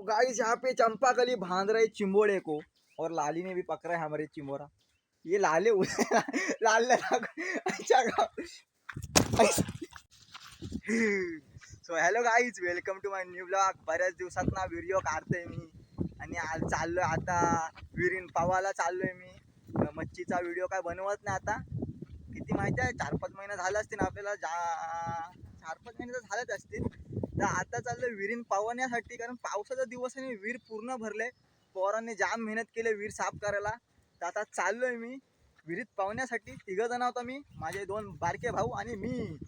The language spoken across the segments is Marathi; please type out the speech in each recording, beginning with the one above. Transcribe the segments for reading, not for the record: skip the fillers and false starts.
गाइस यहाँ पे चंपाकली बांध रहे चिंबोड़े को और लाली ने भी पकड़ा है हमारे चिंबोरा। ये लाले लाल अच्छा so hello guys, welcome to my new blog. बऱ्याच दिवसात ना व्हिडिओ काढतोय मी आणि आज चाललोय आता विहिरीन पावाला चाललोय मी। मच्छीचा व्हिडिओ काय बनवत नाही आता, किती माहिती आहे 4-5 महिने झाले असतील आपल्याला, 4-5 महिने तर झालेच असतील। तर आता चाललोय विहिरीन पावण्यासाठी, कारण पावसाचा दिवस आहे, विहीर पूर्ण भरले, पोरांनी जाम मेहनत केली विहीर साफ करायला। तर आता चाललोय मी विहिरीत पावण्यासाठी। 3 जण होता मी, माझे 2 बारके भाऊ आणि मी।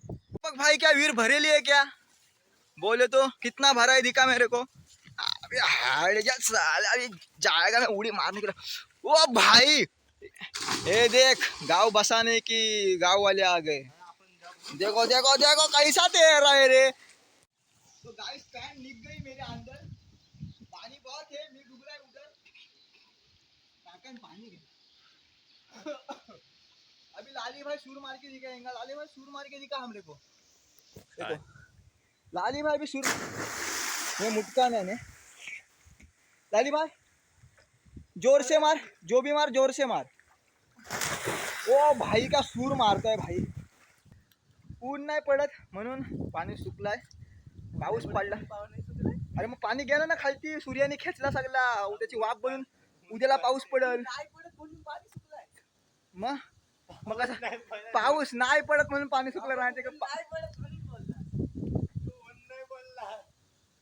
भाई क्या वीर भरेली है क्या? बोले तो कितना भरा है दिखा मेरे को। अभी अभी जाएगा, मैं उड़ी मारने के लिए। ओ भाई ये देख, गांव बसाने की गांव वाले आ गए। देखो देखो देखो कैसा तैर रहा है रे। तो गाइस पैंट निक गई मेरे अंदर, पानी बहुत है, मैं डूब रहा है उधर। पानी अभी लाली भाई सूर मार के दिखाएंगे, लाली भाई सूर मार के दिखा हमरे को। देखो लाली भाई भी सूर, ये मुटका मैंने। लाली भाई जोर से मार, जो भी मार जोर से मार। ओ भाई का सूर मारतोय भाई। ऊन नाही पडत म्हणून पाणी सुकलाय, पाऊस पडला। अरे मग पाणी गेलं ना खालती, सूर्याने खेचला सगळा, त्याची वाफ बनून उद्याला पाऊस पडल। मग मग पाऊस नाही पडत म्हणून पाणी सुकलं राहते का?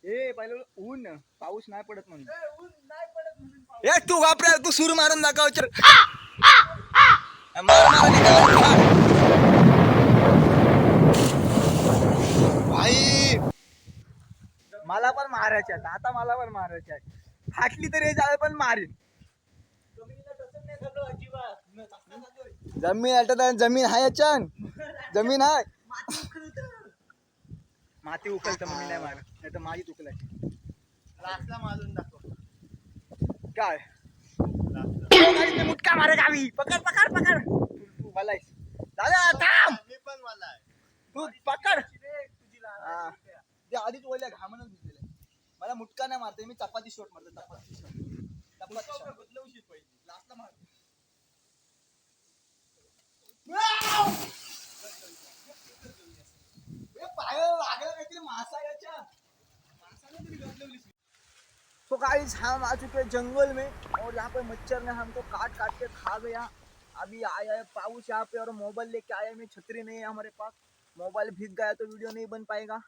ए पहिले ऊन, पाऊस नाही पडत म्हणून। ए तू वापरा, तू सूर मारून दाखव चल। भाई मला पण मारायचे आता मला पण मारायचे आहे। फाटली तरी जावे पण मारीन। जमीन अटत आहे, जमीन आहे याच्यान, जमीन आहे। माती उकलत मग मी नाही मारत, नाही तर माझी उकलाय। लास्टला मारून दाखव काय मुटका मारे गावी। पकड पकड पकड, तू मलाय दादा थांब, मी पण मला तू पकड। ते आधीच बोलल्या घामनच भिजलेलं, मला मुटका नाही मारते, मी चपाती शॉट मारतो। चपाती शॉट बदलवशी पहिली, लास्टला मार। तो गाइस हम आ चुके हैं जंगल में, और यहाँ पे मच्छर ने हमको काट काट के खा गया। अभी आया है पाऊस यहाँ पे, और मोबाइल लेके आया मैं, छतरी नहीं है हमारे पास, मोबाइल भीग गया तो वीडियो नहीं बन पाएगा।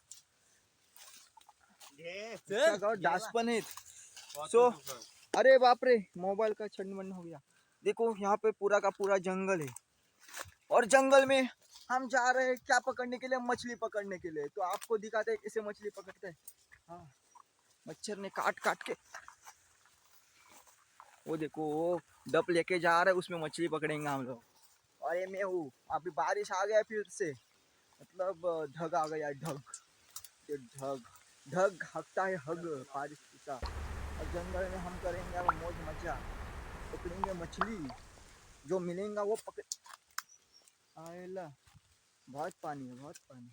डास पण है। सो अरे बाप रे, मोबाइल का छंड हो गया। देखो यहाँ पे पूरा का पूरा जंगल है, और जंगल में हम जा रहे हैं क्या पकड़ने के लिए? मछली पकड़ने के लिए। तो आपको दिखाते हैं कैसे मछली पकड़ते हैं। हाँ, मच्छर ने काट काट के, वो देखो वो डप लेके जा रहा है, उसमें मछली पकड़ेंगे हम लोग। और ये मैं हूँ, अभी बारिश आ गया फिर से, मतलब ढग आ गया, ढग ढग ढग हकता है, हग बारिश का। और जंगल में हम करेंगे अब मौज मजा, पकड़ेंगे मछली, जो मिलेगा वो पकड़। आयला बहुत पाणी आहे, बहुत पाणी।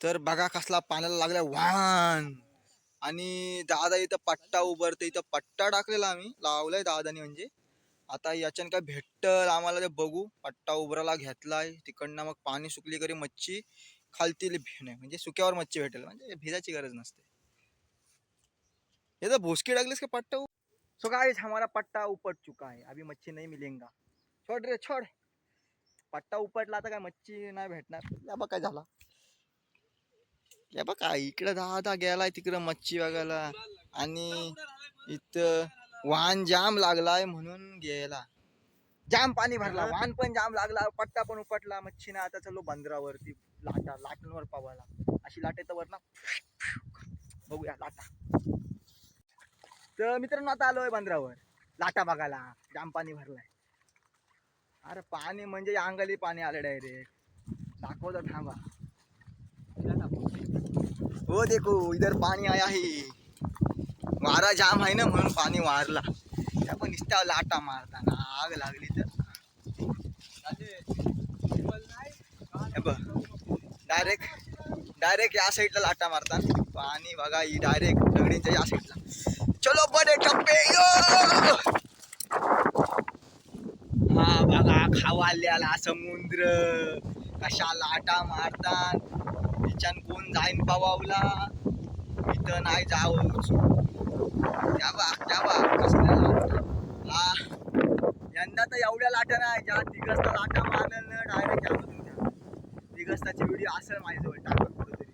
तर बघा कसला पाण्याला लागला वाहन। आणि दादा इथं पट्टा उभरते, इथं पट्टा टाकलेला आम्ही लावलाय दादानी, म्हणजे आता याच्यान काय भेटल आम्हाला ते बघू। पट्टा उभराला घेतलाय, तिकडनं मग पाणी सुकली करी मच्छी खालती भेटणे, म्हणजे सुक्यावर मच्छी भेटेल, म्हणजे भिजायची गरज नसते। ये तो भोसकी डागलिस के पट्टा। सो गाइस हमारा पट्टा उपट चुका है, अभी मच्छी नहीं मिलेगा। छोड़ रे छोड़, पट्टा उपटला तर काय मच्छी नाही भेटणार। या बघ काय झाला, या बघ काय इकडे दादा गेलाय तिकडे मच्छी बघायला, आणि इथं वाहन जाम लागलाय म्हणून गेला। जाम पाणी भरला, वाहन पण जाम लागला, पट्टा पण उपटला। मच्छी ना आता चलो बंदरावरती, लाटांवर पावायला। अशी लाट येतं वर ना, बघूया लाटा। तर मित्रांनो आता आलोय बंदरावर लाटा बघायला, जाम पाणी भरलाय। अरे पाणी म्हणजे अंगाली पाणी आलं डायरेक्ट, दाखवतो थांबा। वो देखो इधर पानी आया है, वारा जाम है ना म्हणून पाणी वारला। आपण निस्ता लाटा मारताना आग लागली तर डायरेक्ट या साईडला लाटा मारतात, पाणी बघा ही डायरेक्ट दगडींच्या या साईडला। चलो टप्पे हा बघा खावाल्याला समुद्र कशा लाटा मारतात. तिच्यान कोण जाईन पवावला इथं नाही जाऊच. त्या बघ कसल्या लाटा. हा यंदा तर एवढ्या लाटा नाही ज्या तिघसता लाटा मारल्या ना डायरेक्ट घ्या. तिघसताची व्हिडिओ असेल माझ्याजवळ टाकत कुठेतरी.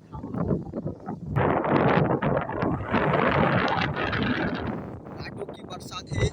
लाटो की बरसात है.